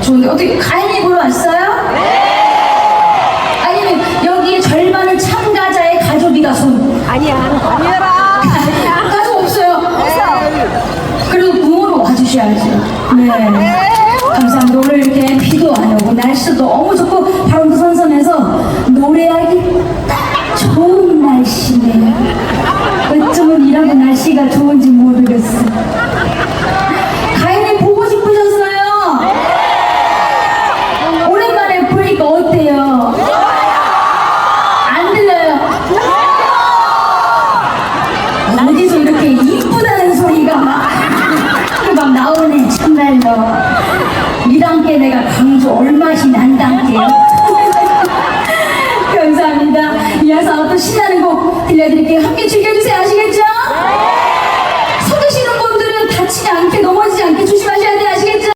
좋은데 어떻게 가인이 보러 왔어요? 네! 아니면 여기에 절반은 참가자의 가족이다 손? 아니야. 가족 없어요? 그래도 부모로 와주셔야죠. 네. 감사합니다. 오늘 이렇게 비도 안 오고 날씨도 너무 좋고 바람도 선선해서 노래하기 딱 좋은 날씨네요. 어쩌면 이라고 날씨가 좋은지 모르겠어. 가인이 보고 싶으셨어요? 오랜만에 보니까 어때요? 안 들려요? 어디서 이렇게 이쁘다는 소리가 막 나오네. 참말로 이랑께 내가 강조 얼마시 난단게요. 감사합니다. 이어서 또 신나는 곡 들려드릴게요. 함께 즐겨주세요. 아시겠죠?